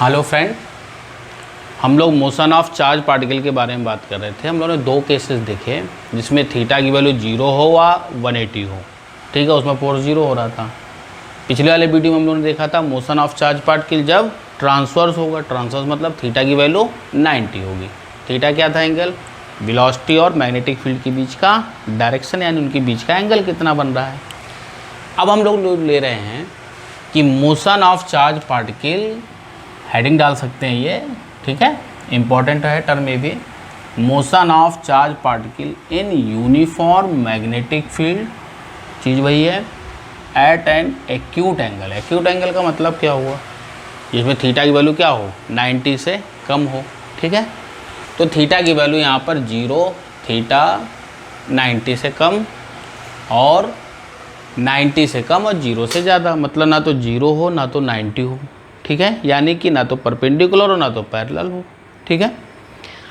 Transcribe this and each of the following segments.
Hello friend, हम लोग motion of charge particle के बारे में बात कर रहे थे। हम लोगों ने दो केसेस देखे जिसमें थीटा की वैल्यू 0 हो व 180 हो। ठीक है, उसमें फोर्स 0 हो रहा था। पिछले वाले वीडियो में हम लोगों ने देखा था मोशन ऑफ चार्ज पार्टिकल जब ट्रांसवर्स होगा। ट्रांसवर्स मतलब थीटा की वैल्यू 90 होगी। थीटा क्या था? एंगल। वेलोसिटी और मैग्नेटिक फील्ड के बीच का डायरेक्शन यानी उनके बीच का एंगल कितना बन रहा है। अब हम लोग ले रहे हैं कि motion of charge particle, heading डाल सकते हैं ये, ठीक है, इंपॉर्टेंट है टर्म में भी। Motion of charge particle in uniform magnetic field, चीज़ वही है, at an acute angle. Acute angle का मतलब क्या हुआ? जिसमें थीटा की वैल्यू क्या हो, 90 से कम हो। ठीक है, तो थीटा की वैल्यू यहाँ पर 0, थीटा 90 से कम और 90 से कम और 0 से ज़्यादा, मतलब ना तो 0 हो ना तो 90 हो। ठीक है, यानी कि ना तो परपेंडिकुलर हो ना तो पैरेलल हो। ठीक है,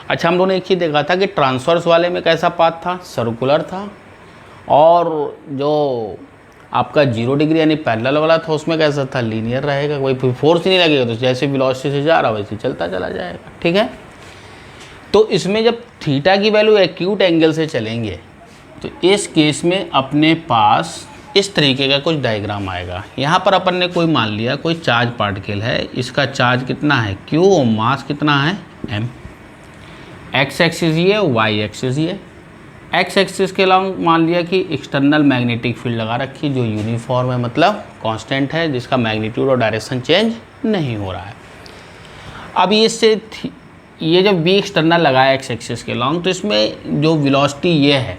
अच्छा, हम लोगों ने एक चीज़ देखा था कि ट्रांसवर्स वाले में कैसा पाथ था, सर्कुलर था, और जो आपका 0 डिग्री यानी पैरेलल वाला था उसमें कैसा था, लीनियर रहेगा, कोई फोर्स नहीं लगेगा, तो जैसे वेलोसिटी से जा रहा वैसे चलता चला जाएगा। ठीक है, तो इसमें जब थीटा की वैल्यू एक्यूट एंगल से चलेंगे तो इस केस में अपने पास इस तरीके का कुछ डायग्राम आएगा। यहाँ पर अपन ने कोई मान लिया कोई चार्ज पार्टिकल है, इसका चार्ज कितना है Q और मास कितना है M। एक्स एक्सिस ये, वाई एक्सिस ये। एक्स एक्सिस के अलॉन्ग मान लिया कि एक्सटर्नल मैग्नेटिक फील्ड लगा रखी जो यूनिफॉर्म है, मतलब कांस्टेंट है, जिसका मैग्नीट्यूड और डायरेक्शन चेंज नहीं हो रहा है। अब ये जब V एक्सटर्नल लगाया एक्स एक्सिस के अलॉन्ग, तो इसमें जो वेलोसिटी ये है,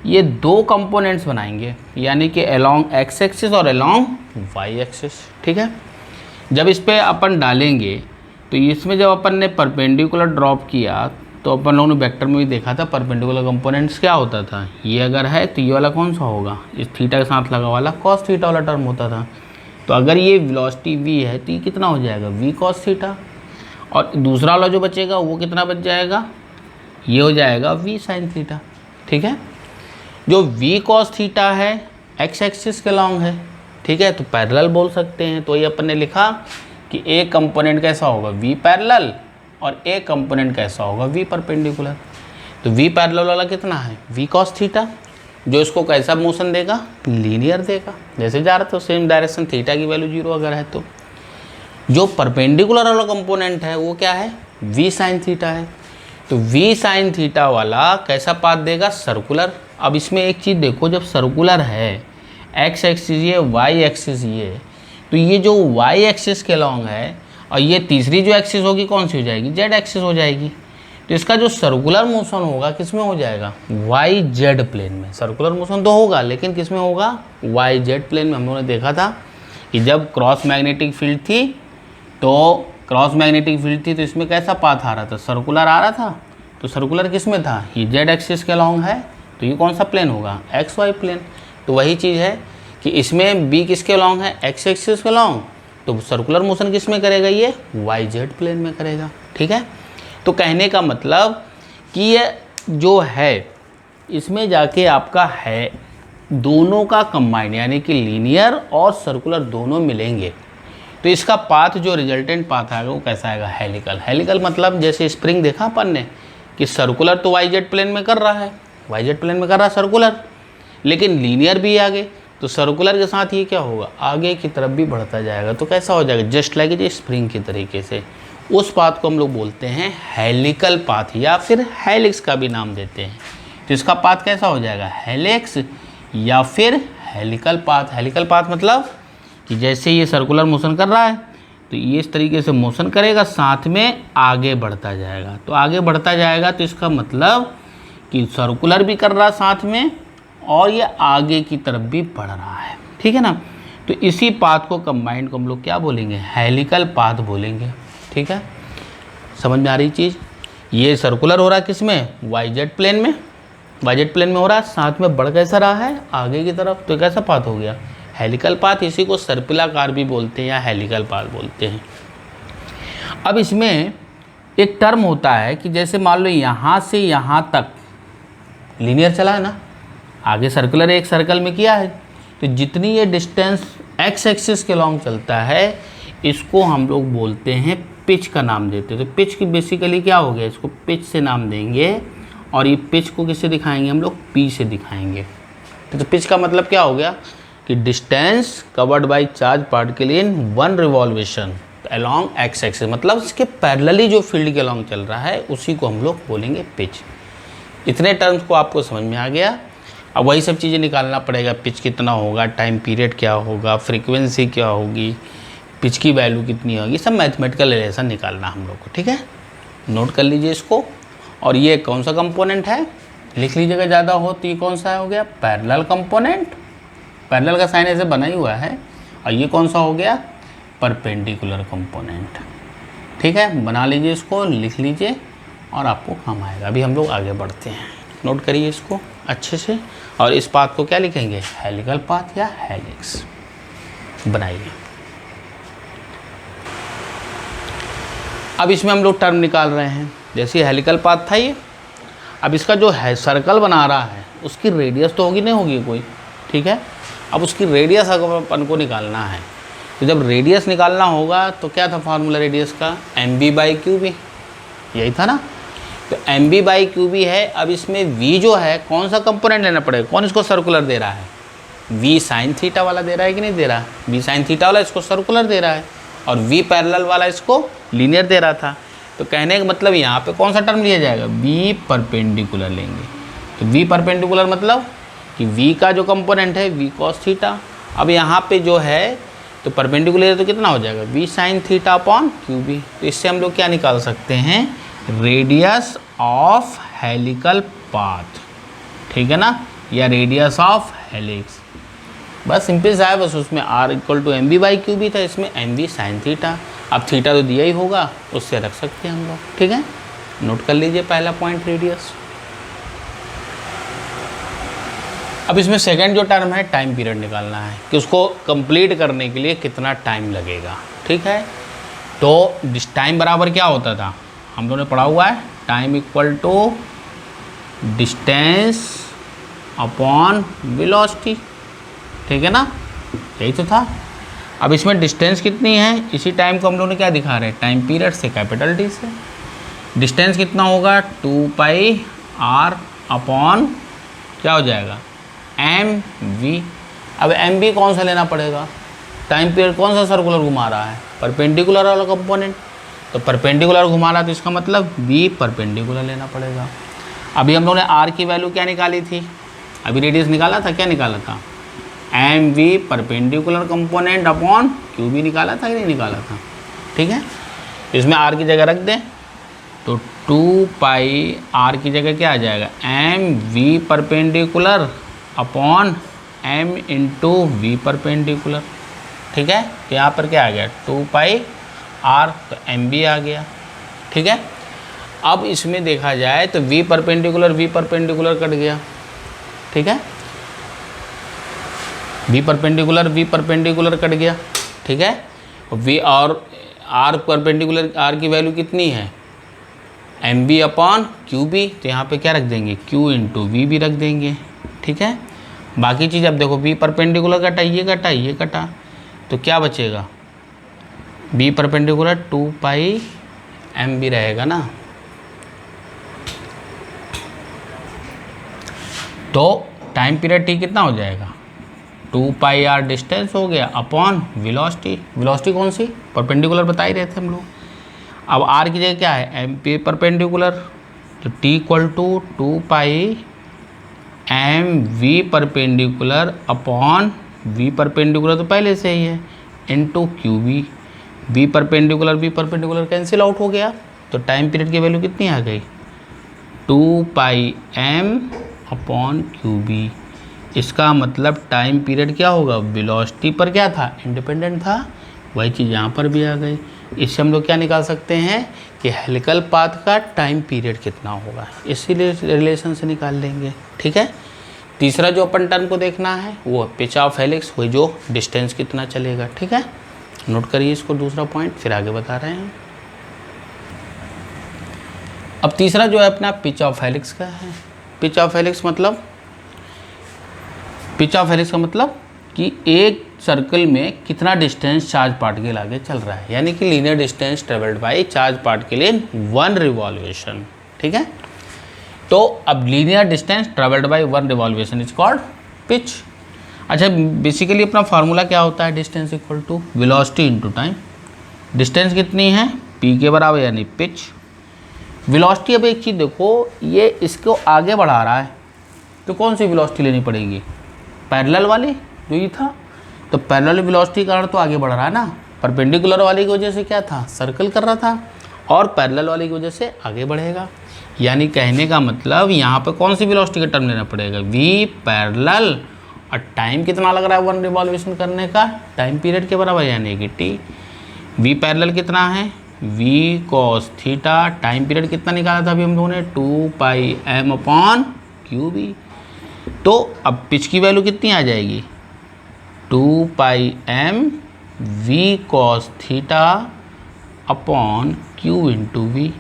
ये दो कंपोनेंट्स बनाएंगे, यानी कि अलोंग एक्स एक्सिस और अलोंग वाई एक्सिस। ठीक है, जब इस पे अपन डालेंगे तो इसमें जब अपन ने परपेंडिकुलर ड्रॉप किया तो अपन लोगों ने वेक्टर में भी देखा था परपेंडिकुलर कंपोनेंट्स क्या होता था। ये अगर है तो ये वाला कौन सा होगा, इस थीटा के साथ लगा वाला कॉस थीटा वाला टर्म होता था। तो अगर ये वेलोसिटी v है तो ये कितना हो जाएगा, v कॉस थीटा, और दूसरा वाला जो बचेगा वो कितना बच जाएगा, ये हो जाएगा v साइन थीटा। ठीक है, जो v cos थीटा है x एक्सिस के लॉन्ग है। ठीक है, तो पैरेलल बोल सकते हैं। तो ये अपन ने लिखा कि एक कंपोनेंट कैसा होगा, v पैरेलल, और एक कंपोनेंट कैसा होगा, v परपेंडिकुलर। तो v पैरेलल वाला कितना है, v cos थीटा, जो इसको कैसा मोशन देगा, लीनियर देगा, जैसे जा रहा था सेम डायरेक्शन, थीटा की वैल्यू 0 अगर है तो। जो परपेंडिकुलर वाला कंपोनेंट है वो क्या है, v साइन थीटा है। तो v साइन थीटा वाला कैसा पाथ देगा, सर्कुलर। अब इसमें एक चीज़ देखो, जब सर्कुलर है, एक्स एक्सिस ये, वाई एक्सिस ये, तो ये जो वाई एक्सिस के लॉन्ग है और ये तीसरी जो एक्सिस होगी कौन सी हो जाएगी, जेड एक्सिस हो जाएगी। तो इसका जो सर्कुलर मोशन होगा किस में हो जाएगा, वाई जेड प्लेन में। सर्कुलर मोशन तो होगा लेकिन किस में होगा, वाई जेड प्लेन में। हम लोगों ने देखा था कि जब क्रॉस मैग्नेटिक फील्ड थी तो इसमें कैसा पाथ आ रहा था, सर्कुलर आ रहा था। तो सर्कुलर किस में था, ये जेड एक्सिस के लॉन्ग है, तो ये कौन सा प्लेन होगा, एक्स वाई प्लेन। तो वही चीज़ है कि इसमें बी किसके लॉन्ग है, एक्स एक्सिस के लॉन्ग, तो सर्कुलर मोशन किस में करेगा, ये वाई जेड प्लेन में करेगा। ठीक है, तो कहने का मतलब कि ये जो है इसमें जाके आपका है दोनों का कंबाइन, यानी कि लीनियर और सर्कुलर दोनों मिलेंगे, तो इसका पाथ जो रिजल्टेंट पाथ आएगा वो कैसा आएगा, हेलिकल। हेलिकल मतलब जैसे स्प्रिंग देखा अपन ने कि सर्कुलर तो वाई जेड प्लेन में कर रहा है, वाई जेड प्लेन में कर रहा है सर्कुलर, लेकिन लीनियर भी आगे, तो सर्कुलर के साथ ये क्या होगा, आगे की तरफ भी बढ़ता जाएगा। तो कैसा हो जाएगा, जस्ट लाइक ये स्प्रिंग की तरीके से। उस पाथ को हम लोग बोलते हैं हेलिकल पाथ, या फिर हेलिक्स का भी नाम देते हैं। तो इसका पाथ कैसा हो जाएगा, हेलिक्स या फिर हेलिकल पाथ। हेलिकल पाथ मतलब कि जैसे ये सर्कुलर मोशन कर रहा है तो ये इस तरीके से मोशन करेगा, साथ में आगे बढ़ता जाएगा। तो आगे बढ़ता जाएगा तो इसका मतलब कि सर्कुलर भी कर रहा है साथ में, और ये आगे की तरफ भी बढ़ रहा है। ठीक है ना, तो इसी पाथ को कंबाइंड को हम लोग क्या बोलेंगे, हेलिकल पाथ बोलेंगे। ठीक है, समझ में आ रही चीज़। ये सर्कुलर हो रहा है किस में, वाई जेड प्लेन में, वाई जेड प्लेन में हो रहा है, साथ में बढ़ कैसा रहा है, आगे की तरफ। तो कैसा पाथ हो गया, हेलिकल पाथ। इसी को सर्पिलाकार भी बोलते हैं या हेलिकल पाथ बोलते हैं। अब इसमें एक टर्म होता है कि जैसे मान लो यहाँ से यहाँ तक लीनियर चला है ना, आगे सर्कुलर एक सर्कल में किया है, तो जितनी ये डिस्टेंस एक्स एक्सिस के लॉन्ग चलता है, इसको हम लोग बोलते हैं पिच का नाम देते हैं। तो पिच की बेसिकली क्या हो गया, इसको पिच से नाम देंगे और ये पिच को किससे दिखाएंगे हम लोग, पी से दिखाएंगे। तो पिच का मतलब क्या हो गया कि distance covered by charge particle in one revolution along X axis, मतलब इसके पैरेलली जो फील्ड के अलोंग चल रहा है उसी को हम लोग बोलेंगे पिच। इतने टर्म्स को आपको समझ में आ गया। अब वही सब चीज़ें निकालना पड़ेगा, पिच कितना होगा, टाइम पीरियड क्या होगा, फ्रीक्वेंसी क्या होगी, पिच की वैल्यू कितनी होगी, सब मैथमेटिकल रिलेशन निकालना हम लोग को। ठीक है, नोट कर लीजिए इसको। और ये कौन सा कंपोनेंट है, लिख लीजिएगा, ज़्यादा हो तो ये कौन सा हो गया, पैरेलल कंपोनेंट। पैरेलल का साइन ऐसे बना ही हुआ है। और ये कौन सा हो गया, परपेंडिकुलर कंपोनेंट। ठीक है, बना लीजिए इसको, लिख लीजिए और आपको काम आएगा। अभी हम लोग आगे बढ़ते हैं, नोट करिए इसको अच्छे से। और इस पाथ को क्या लिखेंगे, हेलिकल पाथ या हेलिक्स बनाइए। अब इसमें हम लोग टर्म निकाल रहे हैं, जैसे हेलिकल पाथ था ये। अब इसका जो है सर्कल बना रहा है उसकी रेडियस तो होगी नहीं होगी कोई, ठीक है। अब उसकी रेडियस अपन को निकालना है। तो जब रेडियस निकालना होगा तो क्या था फार्मूला रेडियस का, M B by Q B, यही था ना। तो M B by Q B है। अब इसमें वी जो है कौन सा कंपोनेंट लेना पड़ेगा, कौन इसको सर्कुलर दे रहा है, वी साइन थीटा वाला दे रहा है कि नहीं दे रहा, वी साइन थीटा वाला इसको सर्कुलर दे रहा है और वी पैरेलल वाला इसको लीनियर दे रहा था। तो कहने का मतलब यहाँ पे कौन सा टर्म लिया जाएगा, वी परपेंडिकुलर लेंगे। तो वी परपेंडिकुलर मतलब कि वी का जो कंपोनेंट है वी कॉस थीटा। अब यहाँ पे जो है तो परपेंडिकुलर तो कितना हो जाएगा, V sine theta upon Q B. तो इससे हम लोग क्या निकाल सकते हैं, रेडियस ऑफ हेलिकल पाथ, ठीक है ना, या रेडियस ऑफ हेलिक्स। बस सिंपल सा है, बस उसमें r equal to m B by Q B था, इसमें एम बी साइन थीटा। अब थीटा तो दिया ही होगा, उससे रख सकते हैं हम लोग। ठीक है, नोट कर लीजिए पहला पॉइंट रेडियस। अब इसमें सेकंड जो टर्म है टाइम पीरियड निकालना है कि उसको कंप्लीट करने के लिए कितना टाइम लगेगा। ठीक है, तो टाइम बराबर क्या होता था, हम लोगों ने पढ़ा हुआ है, time equal to distance upon velocity, ठीक है ना, यही तो था। अब इसमें डिस्टेंस कितनी है, इसी टाइम को हम लोगों ने क्या दिखा रहे हैं, टाइम पीरियड से, कैपिटल टी से। डिस्टेंस कितना होगा, 2 पाई आर अपॉन क्या हो जाएगा, एम वी। अब एम वी कौन सा लेना पड़ेगा, टाइम पीरियड कौन सा सर्कुलर घुमा रहा है, परपेंडिकुलर वाला कंपोनेंट। तो परपेंडिकुलर घुमा रहा है तो इसका मतलब वी परपेंडिकुलर लेना पड़ेगा। अभी हम लोगों ने आर की वैल्यू क्या निकाली थी, अभी रेडियस निकाला था, क्या निकाला था, m v perpendicular component upon Q B निकाला था कि नहीं निकाला था। ठीक है, इसमें आर की जगह रख दें तो 2 पाई आर की जगह क्या आ जाएगा, m v perpendicular upon m into v perpendicular. ठीक है, तो यहाँ पर क्या आ गया, 2 पाई आर, तो एम बी आ गया। ठीक है, अब इसमें देखा जाए तो वी परपेंडिकुलर कट गया। ठीक है, वी परपेंडिकुलर कट गया। ठीक है, वी और आर परपेंडिकुलर, आर की वैल्यू कितनी है, m B upon Q B. तो यहाँ पे क्या रख देंगे, क्यू इंटू वी भी रख देंगे। ठीक है, बाकी चीज़ अब देखो, वी परपेंडिकुलर कटा, ये कटा, ये कटा, तो क्या बचेगा, B perpendicular 2 pi M B रहेगा ना। तो टाइम पीरियड टी कितना हो जाएगा, 2 पाई आर डिस्टेंस हो गया अपॉन वेलोसिटी। वेलोसिटी कौन सी, परपेंडिकुलर बता ही रहे थे हम लोग। अब आर की जगह क्या है, एम पी परपेंडिकुलर, तो T equal to 2 pi m v perpendicular upon v perpendicular तो पहले से ही है, into q B. V perpendicular cancel out हो गया, तो टाइम पीरियड की वैल्यू कितनी आ गई, 2 pi M upon Q B. इसका मतलब टाइम पीरियड क्या होगा, वेलोसिटी पर क्या था, इंडिपेंडेंट था, वही चीज़ यहाँ पर भी आ गई। इससे हम लोग क्या निकाल सकते हैं कि हेलिकल पाथ का टाइम पीरियड कितना होगा, इसी रिलेशन से निकाल लेंगे। ठीक है, तीसरा जो अपन टर्म को देखना है वो पिच ऑफ हेलिक्स, वही जो डिस्टेंस कितना चलेगा। ठीक है, नोट करिए इसको, दूसरा पॉइंट, फिर आगे बता रहे हैं। अब तीसरा जो है अपना पिच ऑफ हेलिक्स का है। पिच ऑफ हेलिक्स का मतलब कि एक सर्कल में कितना डिस्टेंस चार्ज पार्टिकल आगे चल रहा है, यानी कि linear distance travelled by charge particle in 1 revolution. ठीक है, तो अब linear distance travelled by 1 revolution is called pitch. अच्छा, बेसिकली अपना फार्मूला क्या होता है, distance equal to velocity into time. Distance कितनी है, p के बराबर यानी पिच। वेलोसिटी, अब एक चीज़ देखो, ये इसको आगे बढ़ा रहा है तो कौन सी वेलोसिटी लेनी पड़ेगी, पैरेलल वाली जो ये था, तो पैरेलल वेलोसिटी का अर्थ तो आगे बढ़ रहा है ना। परपेंडिकुलर वाली की वजह से क्या था, सर्कल कर रहा था, और पैरेलल वाली की वजह से आगे बढ़ेगा। यानी कहने का मतलब यहाँ पे कौन सी वेलोसिटी का टर्म लेना पड़ेगा, v पैरेलल, और टाइम कितना लग रहा है 1 रिवॉल्यूशन करने का, टाइम पीरियड के बराबर यानी कि t। v पैरेलल कितना है, v cos theta, time period कितना निकाला था अभी हम लोगों ने, 2πm/qv। तो अब पिच की वैल्यू कितनी आ जाएगी, 2πm v cos theta upon q into v.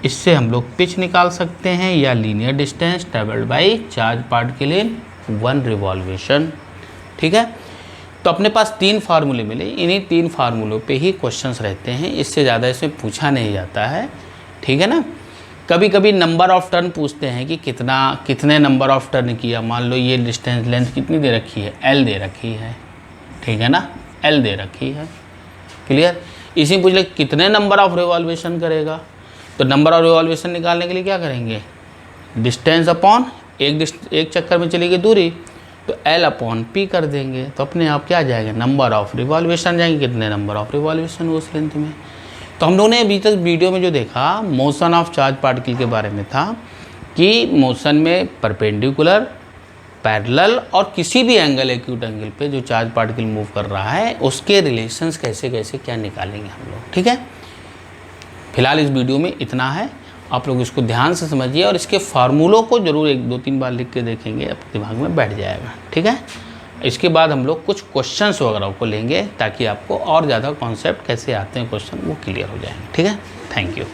इससे हम लोग पिच निकाल सकते हैं, या linear distance travelled by charge particle in 1 revolution. ठीक है, तो अपने पास 3 फार्मूले मिले, इन्हीं 3 फार्मूलों पे ही क्वेश्चंस रहते हैं, इससे ज़्यादा इसमें पूछा नहीं जाता है। ठीक है ना, कभी कभी नंबर ऑफ टर्न पूछते हैं कि कितने नंबर ऑफ टर्न किया। मान लो ये डिस्टेंस लेंथ कितनी दे रखी है, l दे रखी है, ठीक है ना, l दे रखी है, क्लियर। इसी पूछ ले कितने नंबर ऑफ रिवॉल्यूशन करेगा, तो नंबर ऑफ रिवॉल्यूशन निकालने के लिए क्या करेंगे, डिस्टेंस अपॉन एक चक्कर में चली गई दूरी, तो l अपॉन p कर देंगे, तो अपने आप क्या आ जाएगा, नंबर ऑफ रिवॉल्यूशन जाएंगे, कितने नंबर ऑफ रिवॉल्यूशन उस लेंथ में। तो हम लोगों ने अभी तक वीडियो में जो देखा मोशन ऑफ चार्ज पार्टिकल के बारे में था कि मोशन में परपेंडिकुलर, पैरेलल और किसी भी एंगल, एक्यूट एंगल पे जो चार्ज पार्टिकल मूव कर रहा है उसके रिलेशंस कैसे कैसे क्या निकालेंगे हम लोग। ठीक है, फिलहाल इस वीडियो में इतना है, आप लोग इसको ध्यान से समझिए और इसके फार्मूलों को जरूर 1-2-3 बार लिख के देखेंगे, आपके दिमाग में बैठ जाएगा। ठीक है, इसके बाद हम लोग कुछ क्वेश्चंस वगैरह को लेंगे ताकि आपको और ज़्यादा कॉन्सेप्ट कैसे आते हैं क्वेश्चन वो क्लियर हो जाएंगे। ठीक है, थैंक यू।